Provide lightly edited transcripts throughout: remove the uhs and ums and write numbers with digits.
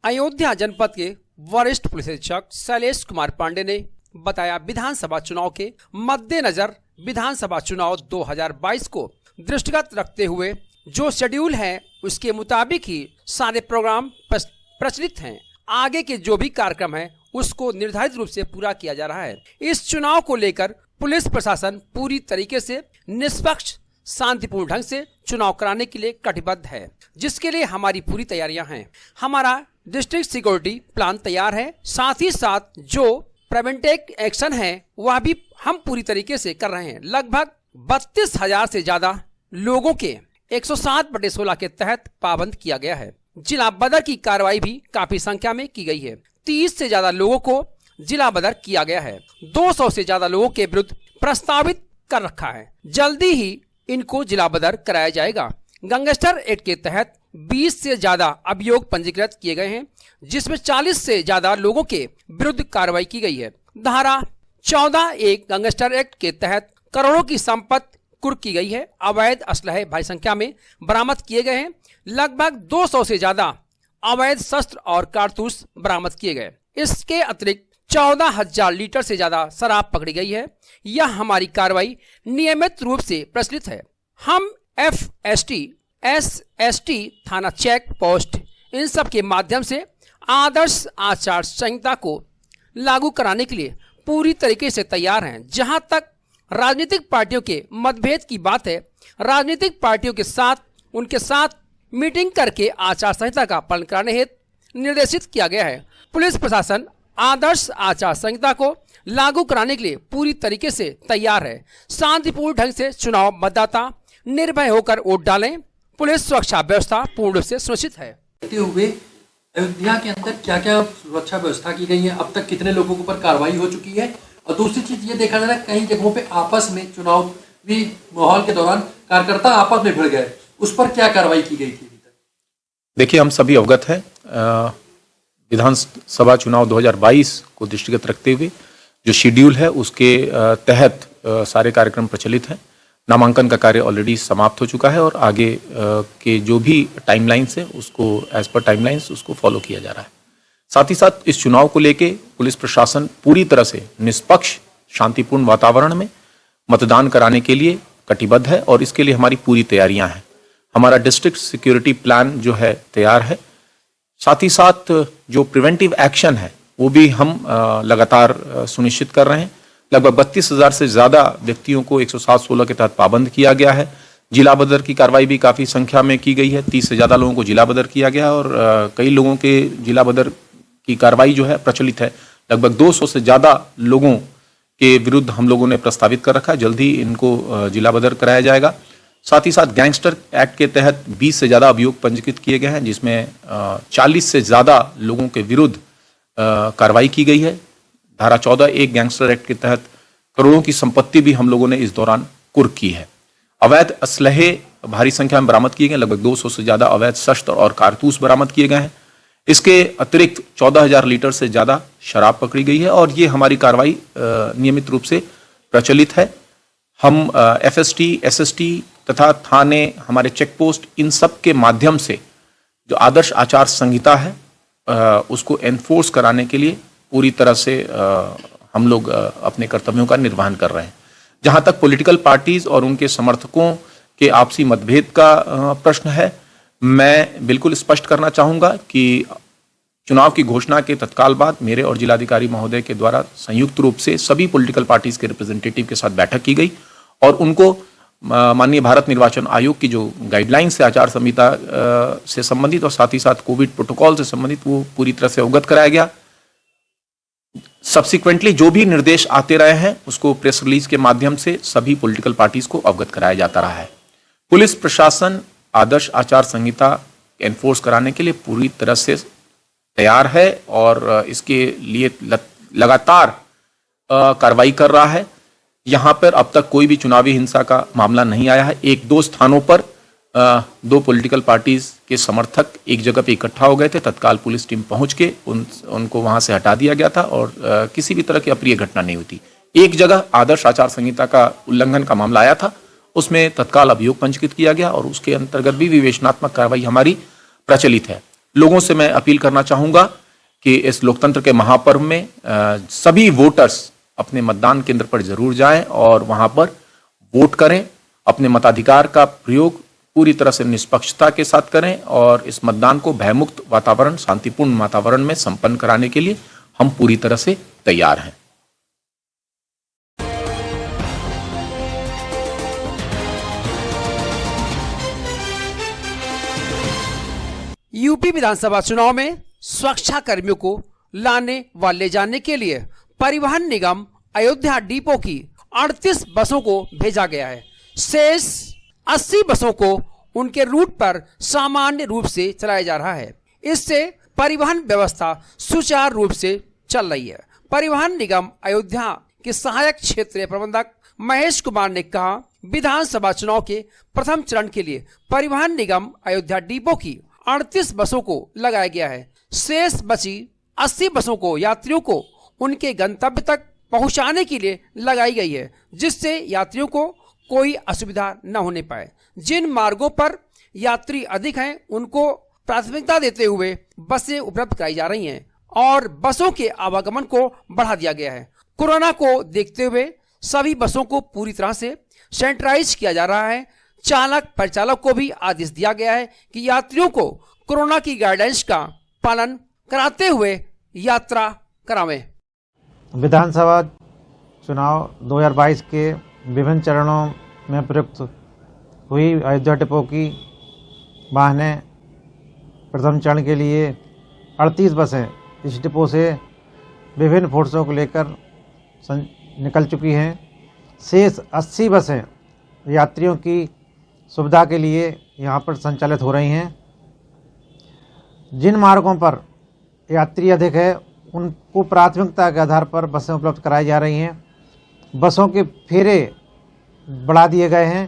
अयोध्या जनपद के वरिष्ठ पुलिस अधीक्षक शैलेश कुमार पांडे ने बताया, विधानसभा चुनाव के मद्देनजर विधानसभा चुनाव 2022 को दृष्टिगत रखते हुए जो शेड्यूल है उसके मुताबिक ही सारे प्रोग्राम प्रचलित हैं। आगे के जो भी कार्यक्रम है उसको निर्धारित रूप से पूरा किया जा रहा है। इस चुनाव को लेकर पुलिस प्रशासन पूरी तरीके से निष्पक्ष शांतिपूर्ण ढंग से चुनाव कराने के लिए कटिबद्ध है, जिसके लिए हमारी पूरी तैयारियां हैं। हमारा डिस्ट्रिक्ट सिक्योरिटी प्लान तैयार है, साथ ही साथ जो प्रिवेंटिव एक्शन है वह भी हम पूरी तरीके से कर रहे हैं। लगभग 32,000 से ज्यादा लोगों के 107/16 के तहत पाबंद किया गया है। जिला बदर की कार्रवाई भी काफी संख्या में की गई है। 30 से ज्यादा लोगों को जिला बदर किया गया है। 200 से ज्यादा लोगों के विरुद्ध प्रस्तावित कर रखा है। जल्दी ही इनको जिला बदर कराया जाएगा। गैंगस्टर एक्ट के तहत 20 से ज्यादा अभियोग पंजीकृत किए गए हैं, जिसमें 40 से ज्यादा लोगों के विरुद्ध कार्रवाई की गई है। धारा 14(1) गैंगस्टर एक्ट के तहत करोड़ों की संपत्ति कुर्क की गई है। अवैध असलहे भारी संख्या में बरामद किए गए हैं। लगभग 200 से ज्यादा अवैध शस्त्र और कारतूस बरामद किए गए। इसके अतिरिक्त 14,000 लीटर से ज्यादा शराब पकड़ी गई है। यह हमारी कार्रवाई नियमित रूप से प्रचलित है। हम FST, SST, थाना चेक पोस्ट, इन सब के माध्यम से आदर्श आचार संहिता को लागू कराने के लिए पूरी तरीके से तैयार हैं। जहां तक राजनीतिक पार्टियों के मतभेद की बात है, राजनीतिक पार्टियों के साथ उनके साथ मीटिंग करके आचार संहिता का पालन कराने हेतु निर्देशित किया गया है। पुलिस प्रशासन आदर्श आचार संहिता को लागू कराने के लिए पूरी तरीके से तैयार है। शांतिपूर्ण ढंग से चुनाव मतदाता निर्भय होकर वोट डालें। पुलिस सुरक्षा व्यवस्था पूर्ण रूप से सुनिश्चित है। हुए अयोध्या के अंदर क्या क्या सुरक्षा व्यवस्था की गई है, अब तक कितने लोगों के ऊपर कार्रवाई हो चुकी है, और दूसरी चीज ये देखा जा रहा है कई जगहों पे आपस में चुनावी माहौल के दौरान कार्यकर्ता आपस में भिड़ गए, उस पर क्या कार्रवाई की गई थी? देखिए, हम सभी अवगत हैं, विधानसभा चुनाव 2022 को दृष्टिगत रखते हुए जो शेड्यूल है उसके तहत सारे कार्यक्रम प्रचलित हैं। नामांकन का कार्य ऑलरेडी समाप्त हो चुका है और आगे के जो भी टाइमलाइंस है उसको एज पर टाइमलाइंस उसको फॉलो किया जा रहा है। साथ ही साथ इस चुनाव को लेके पुलिस प्रशासन पूरी तरह से निष्पक्ष शांतिपूर्ण वातावरण में मतदान कराने के लिए कटिबद्ध है और इसके लिए हमारी पूरी तैयारियां हैं। हमारा डिस्ट्रिक्ट सिक्योरिटी प्लान जो है तैयार है। साथ ही साथ जो प्रिवेंटिव एक्शन है वो भी हम लगातार सुनिश्चित कर रहे हैं। लगभग 32,000 से ज़्यादा व्यक्तियों को 107/16 के तहत पाबंद किया गया है। जिला बदर की कार्रवाई भी काफ़ी संख्या में की गई है। 30 से ज़्यादा लोगों को जिला बदर किया गया और कई लोगों के जिला बदर की कार्रवाई जो है प्रचलित है। लगभग 200 से ज़्यादा लोगों के विरुद्ध हम लोगों ने प्रस्तावित कर रखा है। जल्दी इनको जिला बदर कराया जाएगा। साथ ही साथ गैंगस्टर एक्ट के तहत 20 से ज़्यादा अभियोग पंजीकृत किए गए हैं, जिसमें 40 से ज़्यादा लोगों के विरुद्ध कार्रवाई की गई है। धारा 14(1) गैंगस्टर एक्ट के तहत करोड़ों की संपत्ति भी हम लोगों ने इस दौरान कुर्क की है। अवैध असलहे भारी संख्या में बरामद किए गए। लगभग 200 से ज़्यादा अवैध शस्त्र और कारतूस बरामद किए गए हैं। इसके अतिरिक्त 14,000 लीटर से ज़्यादा शराब पकड़ी गई है और ये हमारी कार्रवाई नियमित रूप से प्रचलित है। हम FST, SST तथा थाने, हमारे चेक पोस्ट, इन सब के माध्यम से जो आदर्श आचार संहिता है उसको एनफोर्स कराने के लिए पूरी तरह से हम लोग अपने कर्तव्यों का निर्वहन कर रहे हैं। जहां तक पॉलिटिकल पार्टीज और उनके समर्थकों के आपसी मतभेद का प्रश्न है, मैं बिल्कुल स्पष्ट करना चाहूँगा कि चुनाव की घोषणा के तत्काल बाद मेरे और जिलाधिकारी महोदय के द्वारा संयुक्त रूप से सभी पॉलिटिकल पार्टीज के रिप्रेजेंटेटिव के साथ बैठक की गई और उनको माननीय भारत निर्वाचन आयोग की जो गाइडलाइंस है आचार संहिता से संबंधित और साथ ही साथ कोविड प्रोटोकॉल से संबंधित वो पूरी तरह से अवगत कराया गया। सब्सिक्वेंटली जो भी निर्देश आते रहे हैं उसको प्रेस रिलीज के माध्यम से सभी पॉलिटिकल पार्टीज को अवगत कराया जाता रहा है। पुलिस प्रशासन आदर्श आचार संहिता एनफोर्स कराने के लिए पूरी तरह से तैयार है और इसके लिए लगातार कार्रवाई कर रहा है। यहाँ पर अब तक कोई भी चुनावी हिंसा का मामला नहीं आया है। 1-2 स्थानों पर 2 पॉलिटिकल पार्टीज के समर्थक एक जगह पे इकट्ठा हो गए थे। तत्काल पुलिस टीम पहुंच के उनको वहां से हटा दिया गया था और किसी भी तरह की अप्रिय घटना नहीं हुई थी। एक जगह आदर्श आचार संहिता का उल्लंघन का मामला आया था, उसमें तत्काल अभियोग पंजीकृत किया गया और उसके अंतर्गत भी विवेचनात्मक कार्रवाई हमारी प्रचलित है। लोगों से मैं अपील करना चाहूंगा कि इस लोकतंत्र के महापर्व में सभी वोटर्स अपने मतदान केंद्र पर जरूर जाएं और वहां पर वोट करें, अपने मताधिकार का प्रयोग पूरी तरह से निष्पक्षता के साथ करें और इस मतदान को भयमुक्त वातावरण, शांतिपूर्ण वातावरण में संपन्न कराने के लिए हम पूरी तरह से तैयार हैं। यूपी विधानसभा चुनाव में सुरक्षा कर्मियों को लाने व ले जाने के लिए परिवहन निगम अयोध्या डिपो की 38 बसों को भेजा गया है। शेष 80 बसों को उनके रूट पर सामान्य रूप से चलाया जा रहा है। इससे परिवहन व्यवस्था सुचारू रूप से चल रही है। परिवहन निगम अयोध्या के सहायक क्षेत्रीय प्रबंधक महेश कुमार ने कहा, विधानसभा चुनाव के प्रथम चरण के लिए परिवहन निगम अयोध्या डिपो की 38 बसों को लगाया गया है। शेष बची 80 बसों को यात्रियों को उनके गंतव्य तक पहुंचाने के लिए लगाई गई है, जिससे यात्रियों को कोई असुविधा न होने पाए। जिन मार्गों पर यात्री अधिक हैं उनको प्राथमिकता देते हुए बसें उपलब्ध कराई जा रही हैं और बसों के आवागमन को बढ़ा दिया गया है। कोरोना को देखते हुए सभी बसों को पूरी तरह से सैनिटाइज किया जा रहा है। चालक परिचालक को भी आदेश दिया गया है कि यात्रियों को कोरोना की गाइडलाइंस का पालन कराते हुए यात्रा करावें। विधानसभा चुनाव 2022 के विभिन्न चरणों में प्रयुक्त हुई अयोध्या डिपो की वाहनें प्रथम चरण के लिए 38 बसें इस डिपो से विभिन्न फोर्सों को लेकर निकल चुकी हैं। शेष 80 बसें यात्रियों की सुविधा के लिए यहाँ पर संचालित हो रही हैं। जिन मार्गों पर यात्री अधिक है उनको प्राथमिकता के आधार पर बसें उपलब्ध कराई जा रही हैं। बसों के फेरे बढ़ा दिए गए हैं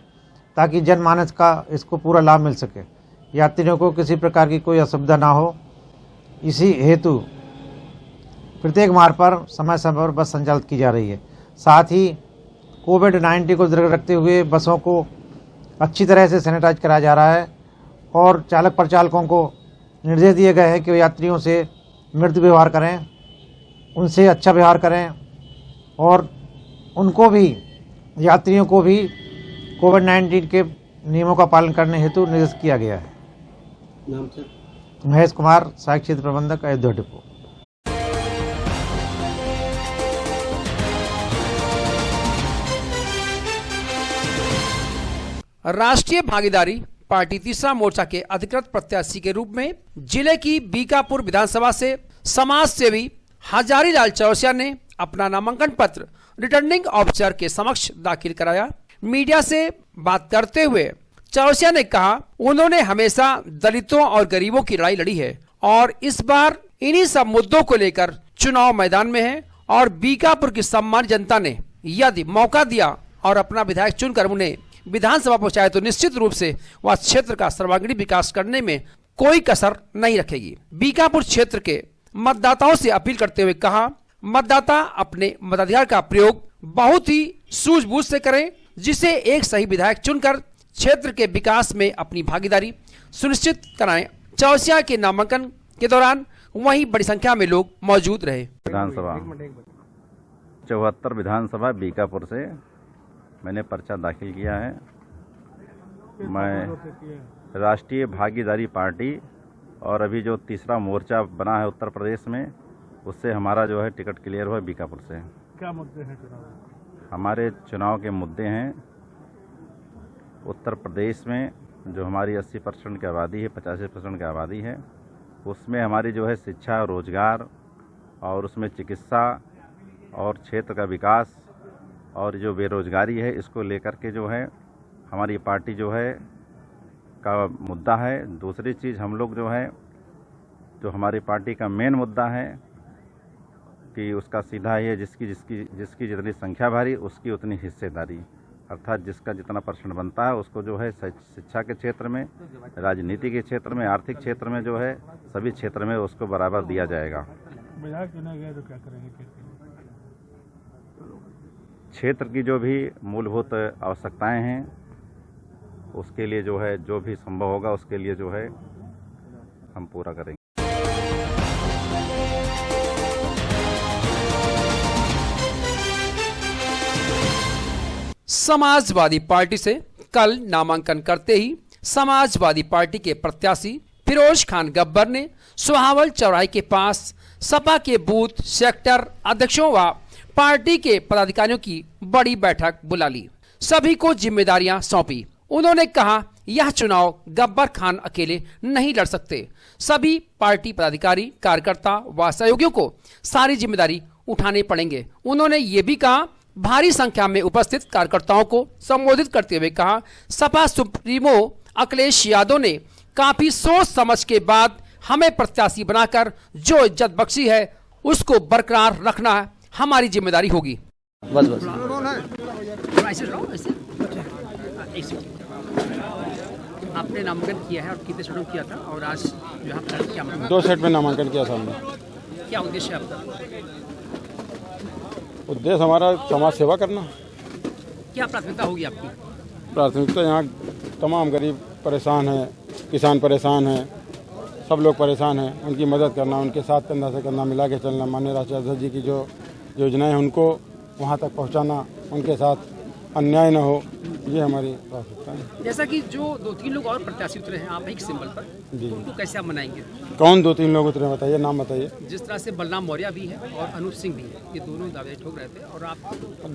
ताकि जनमानस का इसको पूरा लाभ मिल सके, यात्रियों को किसी प्रकार की कोई असुविधा ना हो। इसी हेतु प्रत्येक मार्ग पर समय समय पर बस संचालित की जा रही है। साथ ही कोविड-19 को दृष्टि रखते हुए बसों को अच्छी तरह से सैनिटाइज कराया जा रहा है और चालक परिचालकों को निर्देश दिए गए हैं कि वे यात्रियों से मृदु व्यवहार करें, उनसे अच्छा व्यवहार करें और उनको भी, यात्रियों को भी कोविड-19 के नियमों का पालन करने हेतु निर्देश किया गया है। नाम सर? महेश कुमार, सहायक क्षेत्र प्रबंधक, अयोध्या डिपो। राष्ट्रीय भागीदारी पार्टी तीसरा मोर्चा के अधिकृत प्रत्याशी के रूप में जिले की बीकापुर विधानसभा से समाज सेवी हजारीलाल चौरसिया ने अपना नामांकन पत्र रिटर्निंग ऑफिसर के समक्ष दाखिल कराया। मीडिया से बात करते हुए चौरसिया ने कहा, उन्होंने हमेशा दलितों और गरीबों की लड़ाई लड़ी है और इस बार इन्हीं सब मुद्दों को लेकर चुनाव मैदान में है और बीकापुर की सम्मानित जनता ने यदि मौका दिया और अपना विधायक चुनकर उन्हें विधानसभा पहुंचाए तो निश्चित रूप से वह क्षेत्र का सर्वांगीण विकास करने में कोई कसर नहीं रखेगी। बीकापुर क्षेत्र के मतदाताओं से अपील करते हुए कहा, मतदाता अपने मताधिकार का प्रयोग बहुत ही सूझबूझ से करें, जिसे एक सही विधायक चुनकर क्षेत्र के विकास में अपनी भागीदारी सुनिश्चित कराएं। चौरसिया के नामांकन के दौरान वहीं बड़ी संख्या में लोग मौजूद रहे। विधानसभा 74 विधानसभा बीकापुर से मैंने पर्चा दाखिल किया है। मैं राष्ट्रीय भागीदारी पार्टी और अभी जो तीसरा मोर्चा बना है उत्तर प्रदेश में, उससे हमारा जो है टिकट क्लियर हुआ बीकापुर से। क्या मुद्दे हैं चुनाव? हमारे चुनाव के मुद्दे हैं उत्तर प्रदेश में जो हमारी 80% की आबादी है, 85% की आबादी है, उसमें हमारी जो है शिक्षा, रोजगार और उसमें चिकित्सा और क्षेत्र का विकास और जो बेरोजगारी है, इसको लेकर के जो है हमारी पार्टी जो है का मुद्दा है। दूसरी चीज़ हम लोग जो है, जो हमारी पार्टी का मेन मुद्दा है कि उसका सीधा ये जिसकी जितनी संख्या भारी उसकी उतनी हिस्सेदारी, अर्थात जिसका जितना परसेंट बनता है उसको जो है शिक्षा के क्षेत्र में, राजनीति के क्षेत्र में, आर्थिक क्षेत्र में जो है सभी क्षेत्र में उसको बराबर दिया जाएगा। विधायक चुना गया तो क्या करेंगे? क्षेत्र की जो भी मूलभूत आवश्यकताएं हैं उसके लिए जो है जो भी संभव होगा उसके लिए जो है हम पूरा करेंगे। समाजवादी पार्टी से कल नामांकन करते ही समाजवादी पार्टी के प्रत्याशी फिरोज खान गब्बर ने सुहावल चौराहे के पास सपा के बूथ सेक्टर अध्यक्षों व पार्टी के पदाधिकारियों की बड़ी बैठक बुला ली, सभी को जिम्मेदारियां सौंपी। उन्होंने कहा यह चुनाव गब्बर खान अकेले नहीं लड़ सकते, सभी पार्टी पदाधिकारी कार्यकर्ता व सहयोगियों को सारी जिम्मेदारी उठाने पड़ेंगे। उन्होंने ये भी कहा, भारी संख्या में उपस्थित कार्यकर्ताओं को संबोधित करते हुए कहा, सपा सुप्रीमो अखिलेश यादव ने काफी सोच समझ के बाद हमें प्रत्याशी बनाकर जो इज्जत बख्शी है उसको बरकरार रखना हमारी जिम्मेदारी होगी। बस बस आपने नामांकन किया है और कितने सेटों किया था और आज यहाँ पर क्या 2 सेट में नामांकन किया था हमने। क्या उद्देश्य है आपका? उद्देश्य हमारा समाज सेवा करना। क्या प्राथमिकता होगी आपकी? प्राथमिकता यहाँ तमाम गरीब परेशान हैं, किसान परेशान हैं, सब लोग परेशान हैं, उनकी मदद करना, उनके साथ कंधा से कंधा मिला के चलना, माननीय राष्ट्रीय अध्यक्ष जी की जो योजनाएं हैं उनको वहाँ तक पहुँचाना, उनके साथ अन्याय न हो, ये हमारी प्राथमिकता है। जैसा कि जो 2-3 लोग और प्रत्याशी उतरे हैं आप एक सिंबल पर, जी, तो उनको कैसे आप मनाएंगे? कौन 2-3 लोग उतरे बताइए, नाम बताइए। जिस तरह से बलराम मौर्य भी है और अनूप सिंह भी है, ये दोनों दावे ठोक रहे थे और आप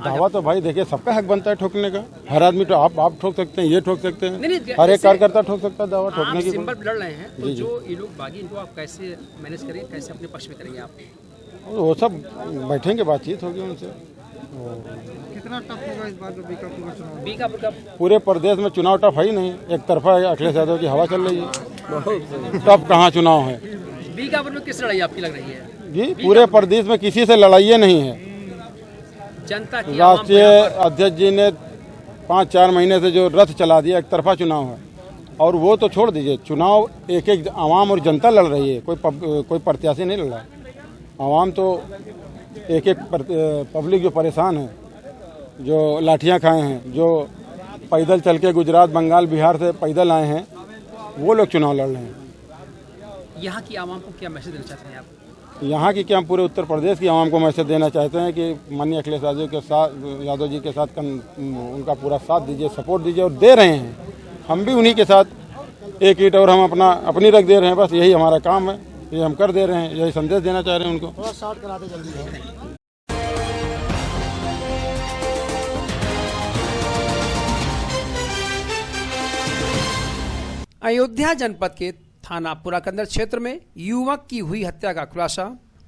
दावा तो भाई देखिए सबका हक बनता है ठोकने का, हर आदमी तो आप ठोक सकते हैं, ये ठोक सकते नहीं, हैं, हर एक कार्यकर्ता ठोक सकता है दावा ठोकने की। सिंबल लड़ रहे हैं तो जो ये लोग बागी इनको आप कैसे मैनेज करेंगे, कैसे अपने पक्ष में करेंगे आप? वो सब बैठेंगे, बातचीत होगी उनसे। कितना टफ होगा इस बार बीकापुर का चुनाव? बीकापुर का पूरे प्रदेश में चुनाव टफ है ही नहीं, एक तरफा अखिलेश यादव की हवा चल रही है, टफ कहाँ चुनाव है बीकापुर में? किस लड़ाई आपकी लग रही है जी? पूरे प्रदेश में किसी से लड़ाई नहीं है। जनता की? राष्ट्रीय अध्यक्ष जी ने 5-4 महीने से जो रथ चला दिया, एक तरफा चुनाव है, और वो तो छोड़ दीजिए, चुनाव एक आवाम और जनता लड़ रही है, कोई प्रत्याशी नहीं लड़ रहा। आवाम तो एक पब्लिक जो परेशान है, जो लाठियां खाए हैं, जो पैदल चल के गुजरात, बंगाल, बिहार से पैदल आए हैं, वो लोग चुनाव लड़ रहे हैं। यहाँ की आवाम को क्या मैसेज देना चाहते हैं आप? यहाँ की क्या, हम पूरे उत्तर प्रदेश की आवाम को मैसेज देना चाहते हैं कि माननीय अखिलेश यादव जी के साथ उनका पूरा साथ दीजिए, सपोर्ट दीजिए, और दे रहे हैं। हम भी उन्हीं के साथ एक ईंट और हम अपनी रख दे रहे हैं, बस यही हमारा काम है, ये हम कर दे रहे हैं, यही संदेश देना चाह रहे हैं उनको। थोड़ा शॉर्ट कराते जल्दी। अयोध्या जनपद के थाना पुराकंदर क्षेत्र में युवक की हुई हत्या का खुलासा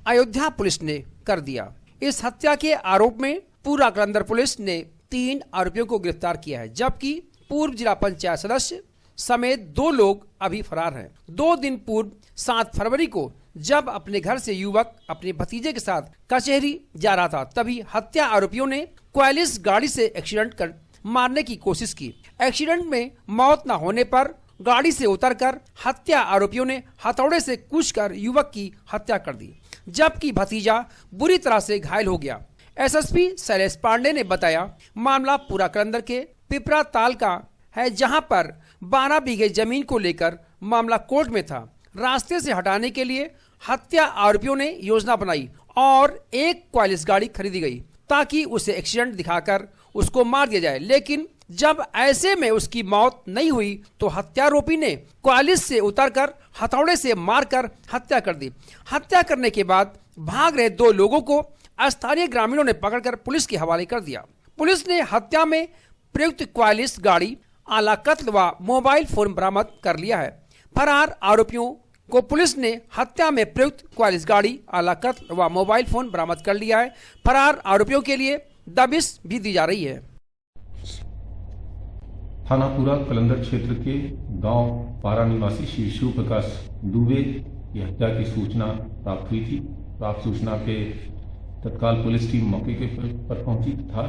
अयोध्या पुलिस ने कर दिया। इस हत्या के आरोप में पुराकंदर पुलिस ने 3 आरोपियों को गिरफ्तार किया है, जबकि पूर्व जिला पंचायत सदस्य समेत 2 लोग अभी फरार हैं। 2 दिन पूर्व 7 फरवरी को जब अपने घर से युवक अपने भतीजे के साथ कचहरी जा रहा था, तभी हत्या आरोपियों ने क्वालिस गाड़ी से एक्सीडेंट कर मारने की कोशिश की। एक्सीडेंट में मौत न होने पर गाड़ी से उतरकर हत्या आरोपियों ने हथौड़े से कूचकर युवक की हत्या कर दी, जबकि भतीजा बुरी तरह से घायल हो गया। एसएसपी शैलेश पांडे ने बताया, मामला पुराकंदर के पिपरा ताल का है, जहां पर 12 बीघे जमीन को लेकर मामला कोर्ट में था। रास्ते से हटाने के लिए हत्या आरोपियों ने योजना बनाई और एक क्वालिस गाड़ी खरीदी गई ताकि उसे एक्सीडेंट दिखाकर उसको मार दिया जाए, लेकिन जब ऐसे में उसकी मौत नहीं हुई तो हत्यारोपी ने क्वालिस से उतरकर हथौड़े से मारकर हत्या कर दी। हत्या करने के बाद भाग रहे 2 लोगों को स्थानीय ग्रामीणों ने पकड़कर पुलिस के हवाले कर दिया। पुलिस ने हत्या में प्रयुक्त क्वालिस गाड़ी, आला कत्ल व मोबाइल फोन बरामद कर लिया है। फरार आरोपियों को पुलिस ने हत्या में प्रयुक्त क्वालिस गाड़ी, आला कत्ल व मोबाइल फोन बरामद कर लिया है। फरार आरोपियों के लिए दबिश भी दी जा रही है। थाना पूरा कलंदर क्षेत्र के गांव पारा निवासी श्री शिव प्रकाश दुबे की हत्या की सूचना प्राप्त हुई थी। प्राप्त सूचना पे तत्काल पुलिस टीम मौके के पर पहुंची तथा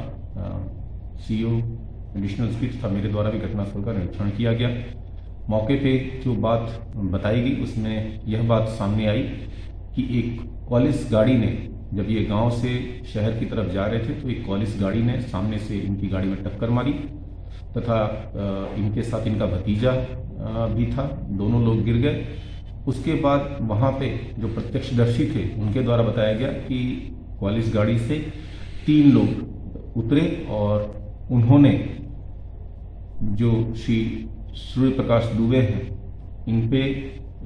सीओ एडिशनल स्पी तथा मेरे द्वारा भी घटनास्थल का निरीक्षण किया गया। मौके पे जो बात बताई गई उसमें यह बात सामने आई कि एक क्वालिस गाड़ी ने, जब ये गांव से शहर की तरफ जा रहे थे तो एक क्वालिस गाड़ी ने सामने से इनकी गाड़ी में टक्कर मारी तथा इनके साथ इनका भतीजा भी था, दोनों लोग गिर गए। उसके बाद वहां पे जो प्रत्यक्षदर्शी थे उनके द्वारा बताया गया कि क्वालिस गाड़ी से 3 लोग उतरे और उन्होंने जो श्री सूर्य प्रकाश दुबे हैं इन पे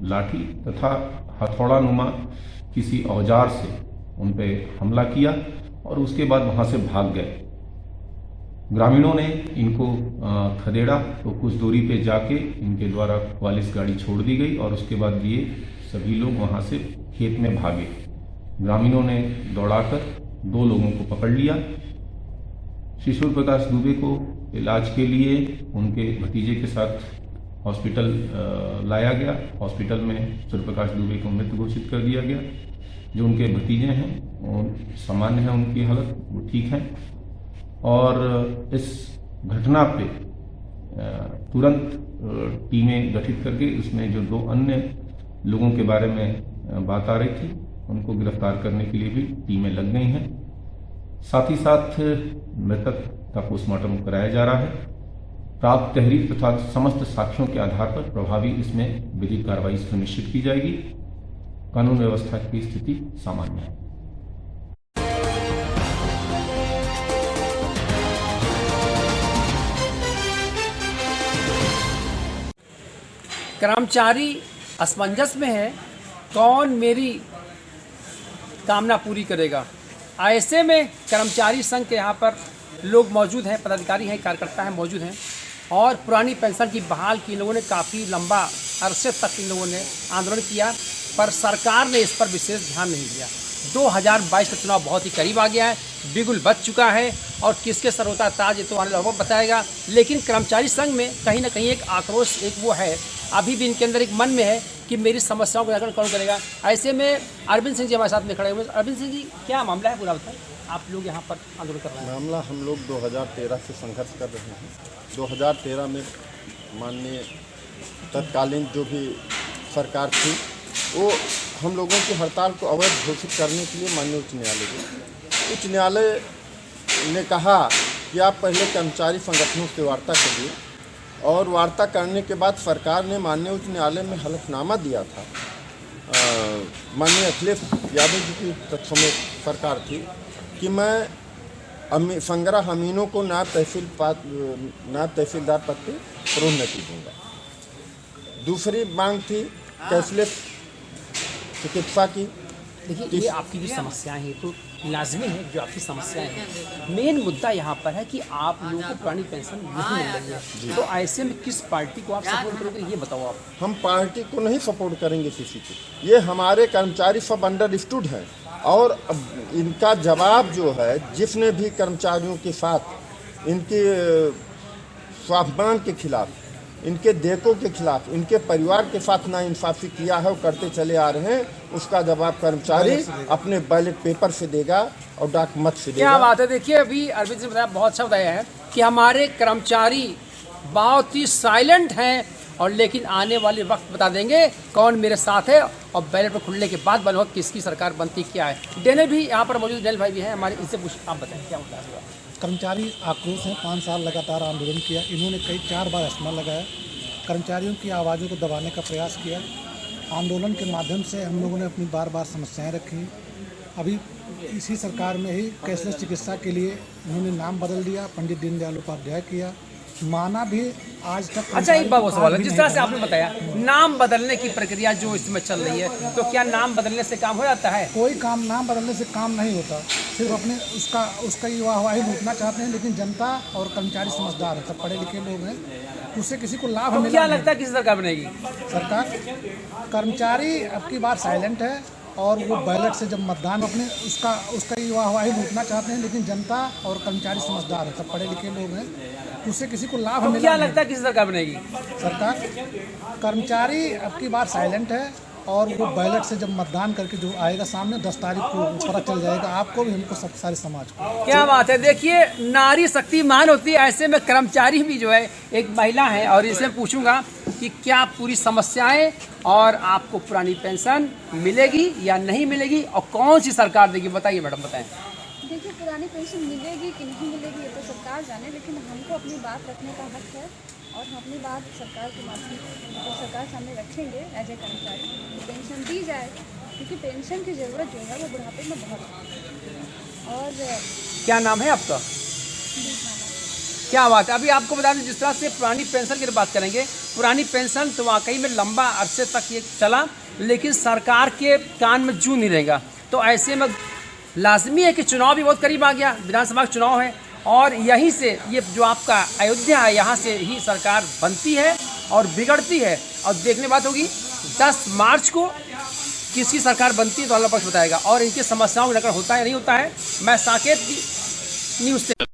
लाठी तथा हथौड़ा नुमा किसी औजार से उन पे हमला किया और उसके बाद वहां से भाग गए। ग्रामीणों ने इनको खदेड़ा तो कुछ दूरी पे जाके इनके द्वारा पुलिस गाड़ी छोड़ दी गई और उसके बाद ये सभी लोग वहां से खेत में भागे। ग्रामीणों ने दौड़ाकर 2 लोगों को पकड़ लिया। श्री सूर्य प्रकाश दुबे को इलाज के लिए उनके भतीजे के साथ हॉस्पिटल लाया गया। हॉस्पिटल में सूर्य प्रकाश दुबे को मृत घोषित कर दिया गया। जो उनके भतीजे हैं वो सामान्य है, उनकी हालत वो ठीक है। और इस घटना पे तुरंत टीमें गठित करके उसमें जो 2 अन्य लोगों के बारे में बात आ रही थी उनको गिरफ्तार करने के लिए भी टीमें लग गई हैं। साथ ही साथ मृतक का पोस्टमार्टम कराया जा रहा है। प्राप्त तहरीर तथा समस्त साक्ष्यों के आधार पर प्रभावी इसमें विधिक कार्रवाई सुनिश्चित की जाएगी। कानून व्यवस्था की स्थिति सामान्य है। कर्मचारी असमंजस में है, कौन मेरी कामना पूरी करेगा। ऐसे में कर्मचारी संघ के यहाँ पर लोग मौजूद हैं, पदाधिकारी हैं, कार्यकर्ता हैं, मौजूद हैं और पुरानी पेंशन की बहाल की इन लोगों ने काफ़ी लंबा अरसे तक इन लोगों ने आंदोलन किया, पर सरकार ने इस पर विशेष ध्यान नहीं दिया। 2022 का चुनाव बहुत ही करीब आ गया है, बिगुल बच चुका है और किसके सर होता ताज ये तो आने वाला बताएगा। लेकिन कर्मचारी संघ में कहीं ना कहीं एक आक्रोश, एक वो है, अभी भी इनके अंदर एक मन में है कि मेरी समस्याओं को निराकरण कौन करेगा। ऐसे में अरविंद सिंह जी हमारे साथ में खड़े हुए। अरविंद सिंह जी, क्या मामला है पूरा बताएं, आप लोग यहाँ पर आंदोलन कर रहे हैं। मामला हम लोग 2013 से संघर्ष कर रहे हैं। 2013 में माननीय तत्कालीन जो भी सरकार थी वो हम लोगों की हड़ताल को अवैध घोषित करने के लिए माननीय उच्च न्यायालय गए। उच्च न्यायालय ने कहा कि आप पहले कर्मचारी संगठनों से वार्ता करिए और वार्ता करने के बाद सरकार ने माननीय उच्च न्यायालय में हलफनामा दिया था। माननीय अखिलेश यादव जी की तत्समय सरकार थी कि मैं संग्रह अमीनों को नायब तहसीलदार पद पर प्रोन्नति दूंगा। दूसरी मांग थी कैशलेस चिकित्सा की। देखिए, ये आपकी जो समस्याएं हैं तो लाजमी है, जो आपकी समस्याएं हैं। मेन मुद्दा यहाँ पर है कि आप लोगों को पुरानी पेंशन नहीं मिल रही है, तो ऐसे में किस पार्टी को आप सपोर्ट करोगे ये बताओ आप। हम पार्टी को नहीं सपोर्ट करेंगे किसी को। ये हमारे कर्मचारी सब अंडरस्टूड हैं और इनका जवाब जो है, जिसने भी कर्मचारियों के साथ इनके स्वाभिमान के खिलाफ, इनके देकों के खिलाफ, इनके परिवार के साथ नाइंसाफी किया है और करते चले आ रहे हैं, उसका जवाब कर्मचारी अपने बैलेट पेपर से देगा और डाक मत से देगा। क्या बात है। देखिए, अभी अरविंद जी ने बताया, बहुत अच्छा बताया है कि हमारे कर्मचारी बहुत ही साइलेंट हैं और लेकिन आने वाले वक्त बता देंगे कौन मेरे साथ है और बैलेट पर खुलने के बाद बनोगा किसकी सरकार बनती क्या है। डेनियल भी यहाँ पर मौजूद, डेनियल भाई भी हैं हमारे, इनसे पूछ आप बताएं क्या होता है। कर्मचारी आक्रोश हैं, 5 साल लगातार आंदोलन किया। इन्होंने कई 4 बार अस्थमा लगाया, कर्मचारियों की आवाज़ों को दबाने का प्रयास किया। आंदोलन के माध्यम से हम लोगों ने अपनी बार बार समस्याएं रखी। अभी इसी सरकार में ही कैशलेस चिकित्सा के लिए उन्होंने नाम बदल दिया, पंडित दीनदयाल उपाध्याय किया, माना भी आज तक। अच्छा, एक बात सवाल है, जिस तरह से आपने बताया नाम बदलने की प्रक्रिया जो इसमें चल रही है, तो क्या नाम बदलने से काम हो जाता है? कोई काम नाम बदलने से काम नहीं होता, सिर्फ अपने उसका ही वाहवाही लूटना चाहते हैं। लेकिन जनता और कर्मचारी समझदार है, सब पढ़े लिखे लोग हैं, उससे किसी को लाभ मिला। क्या लगता है किस सरकार बनेगी? सरकार कर्मचारी अब की बार साइलेंट है और वो बैलेट से जब मतदान अपने उसका ही वाहवाही लूटना चाहते हैं। लेकिन जनता और कर्मचारी समझदार है, सब पढ़े लिखे लोग हैं, उससे किसी को लाभ मिला। क्या लगता है किस सरकार बनेगी? सरकार कर्मचारी अब की बार साइलेंट है और वो बैलेट से जब मतदान करके जो आएगा सामने 10 तारीख को पता चल जाएगा आपको भी, हमको सब सारे समाज को। क्या बात है। देखिए, नारी शक्तिमान होती है, ऐसे में कर्मचारी भी जो है एक महिला है और इसे पूछूंगा कि क्या पूरी समस्याएं और आपको पुरानी पेंशन मिलेगी या नहीं मिलेगी और कौन सी सरकार देगी, बताइए मैडम, बताएं। देखिए, पुरानी पेंशन मिलेगी कि नहीं मिलेगी ये तो सरकार जाने, लेकिन हमको अपनी बात रखने का हक है और हम अपनी बात सरकार के माध्यम से सरकार सामने रखेंगे एज ए कर्मचारी, पेंशन दी जाए, क्योंकि पेंशन की ज़रूरत जो है वो बुढ़ापे में बहुत है। और क्या नाम है आपका? क्या बात है। अभी आपको बता दें, जिस तरह से पुरानी पेंशन की बात करेंगे, पुरानी पेंशन तो वाकई में लंबा अरसे तक ये चला, लेकिन सरकार के कान में जू नहीं रहेगा। तो ऐसे में लाजमी है कि चुनाव भी बहुत करीब आ गया, विधानसभा का चुनाव है, और यहीं से ये जो आपका अयोध्या है, यहाँ से ही सरकार बनती है और बिगड़ती है। और देखने बात होगी 10 मार्च को किसकी सरकार बनती है तो अल्लाह पक्ष बताएगा, और इनकी समस्याओं का निराकरण होता है या नहीं होता है। मैं साकेत की न्यूज़ से